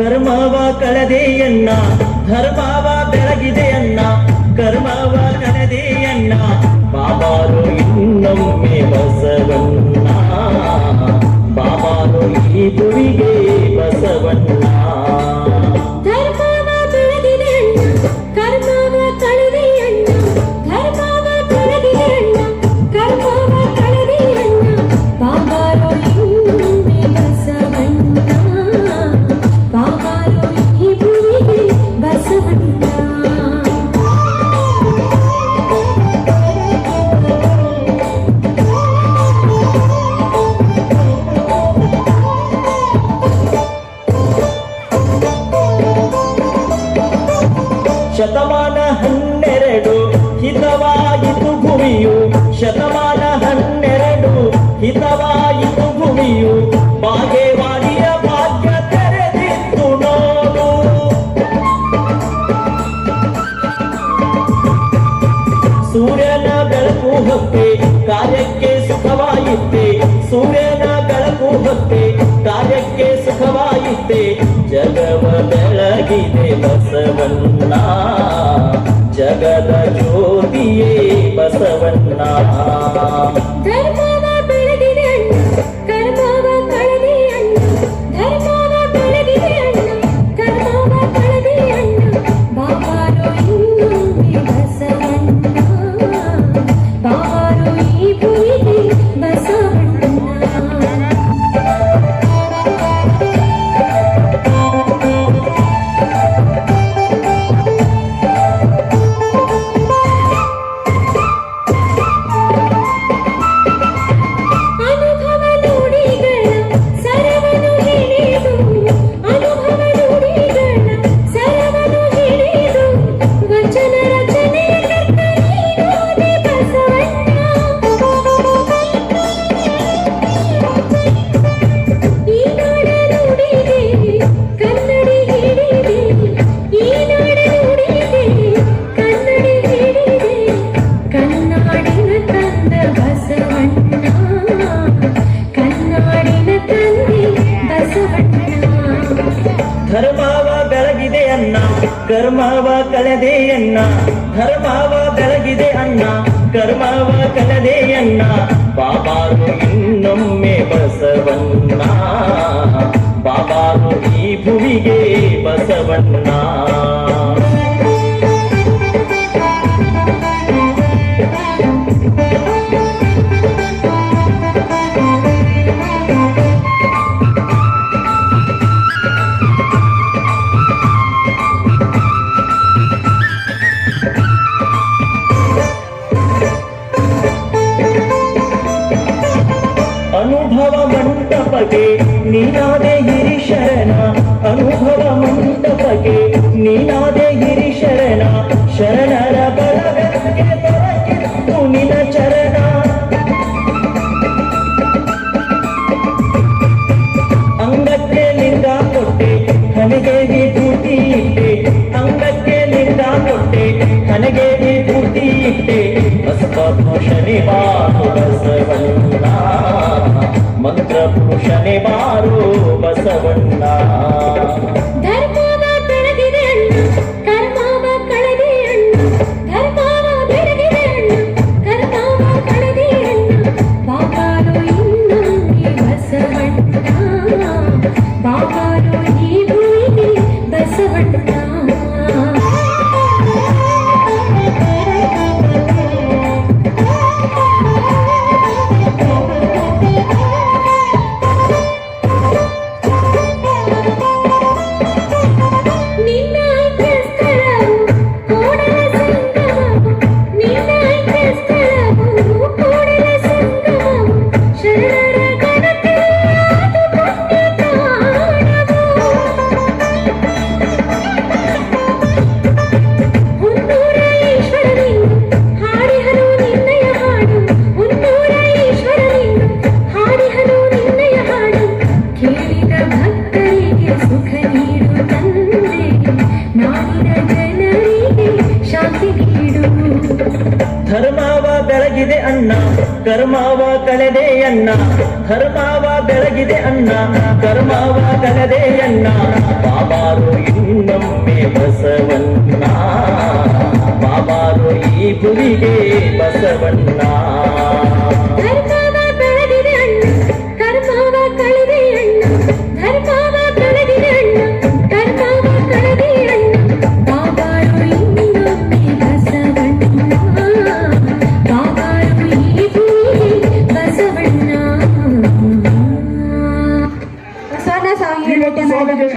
ಕರ್ಮವ ಕಳೆದೆಯನ್ನ ಧರ್ಮವ ಬೆಳಗಿದೆಯನ್ನ ಕರ್ಮವ ಕಳೆದೆಯನ್ನ ಬಾಬಾರು ಇನ್ನೊಮ್ಮೆ ಬಸವಣ್ಣ ಬಾಬಾರು ಈ ಭುವಿಗೆ ಬಸವಣ್ಣ ಶತಮಾನ 12 ಹಿತವಾಯಿತು ಭೂಮಿಯು ಶತಮಾನ 12 ಹಿತವಾಯಿತು ಭೂಮಿಯು ಬಾಗೇವಾಡಿಯ ಭಾಗ್ಯ ತೆರೆದಿತ್ತು ನೋಡು ಸೂರ್ಯನ ಬೆಳಕು ಹೊತ್ತೆ ಕಾರ್ಯಕ್ಕೆ ಸುಖವಾಯಿತೆ ಸೂರ್ಯನ ಬೆಳಕು ಹೊತ್ತೆ ಕಾರ್ಯಕ್ಕೆ ಸುಖವಾಯಿತೆ ಜಗವ ಬೆಳಗಿದೆ ಬಸವಣ್ಣ ಜಗದ ಜ್ಯೋತಿಯೇ ಬಸವಣ್ಣ ಧರ್ಮವ ಬೆಳಗಿದೆ ಅಣ್ಣ ಕರ್ಮವ ಕಳೆದೆ ಅಣ್ಣ ಧರ್ಮವ ಬೆಳಗಿದೆ ಅಣ್ಣ ಕರ್ಮವ ಕಳೆದೆ ಅಣ್ಣ ಬಾಬಾರು ಇನ್ನೊಮ್ಮೆ ಬಸವಣ್ಣ ಬಾಬಾರು ಈ ಭೂಮಿಗೆ ಬಸವಣ್ಣ ಧರ್ಮವ ಬೆಳಗಿದೆ ಅನ್ನ ಕರ್ಮವ ಕಳೆದೆಯನ್ನ ಧರ್ಮವ ಬೆಳಗಿದೆ ಅನ್ನ ಕರ್ಮವ ಕಳೆದೆಯನ್ನ ಬಾಬಾರು ಇನ್ನೊಮ್ಮೆ ಬಸವಣ್ಣ ಬಾಬಾರು ಈ ಭುವಿಗೆ ಬಸವಣ್ಣ ಅನುಭವ ಮಂಟಪಕ್ಕೆ ನೀನಾದೆ ಹಿರಿಶರಣ ಅನುಭವ ಮಂಟಪಕ್ಕೆ ನೀನಾದೆ ಹಿರಿಶರಣ ಶರಣರ ಬಲಗಕ್ಕೆ ದೊರಕಿತ್ತು ನಿನ ಚರಣ ಅಂಗಕ್ಕೆ ಲಿಂಗ ಕೊಟ್ಟೆ ಹಣೆಗೆ ವಿಭೂತಿ ಇಟ್ಟೆ ಅಂಗಕ್ಕೆ ಲಿಂಗ ಕೊಟ್ಟೆ ಹಣೆಗೆ ವಿಭೂತಿ ಇಟ್ಟೆ ಬಸವಭೂಷಣೆ ಬಾರು ಬಸವಣ್ಣ ಮಂತ್ರ ಪುರುಷನೇ ಬಾರು ಬಸವಣ್ಣ ಧರ್ಮವ ಬೆಳಗಿದೆ ಅಣ್ಣ ಕರ್ಮವ ಕಳೆದೆ ಅಣ್ಣ ಧರ್ಮವ ಬೆಳಗಿದೆ ಅಣ್ಣ ಕರ್ಮವ ಕಳೆದೆ ಅಣ್ಣ ಬಾಬಾರು ಇನ್ನೊಮ್ಮೆ ಬಸವಣ್ಣ ಬಾಬಾರು ಈ ಭೂಮಿಗೆ ಬಸವಣ್ಣ ಬೆಳಗಿದೆ ಅಣ್ಣ ಕರ್ಮವ ಕಳೆದೆ ಅಣ್ಣ ಧರ್ಮವ ಬೆಳಗಿದೆ ಅಣ್ಣ ಕರ್ಮವ ಕಳೆದೆ ಅಣ್ಣ ಬಾಬಾರು ಇನ್ನೊಮ್ಮೆ ಬಸವಣ್ಣ ಬಾಬಾರು ಈ ಗುರಿಗೆ ಬಸವಣ್ಣ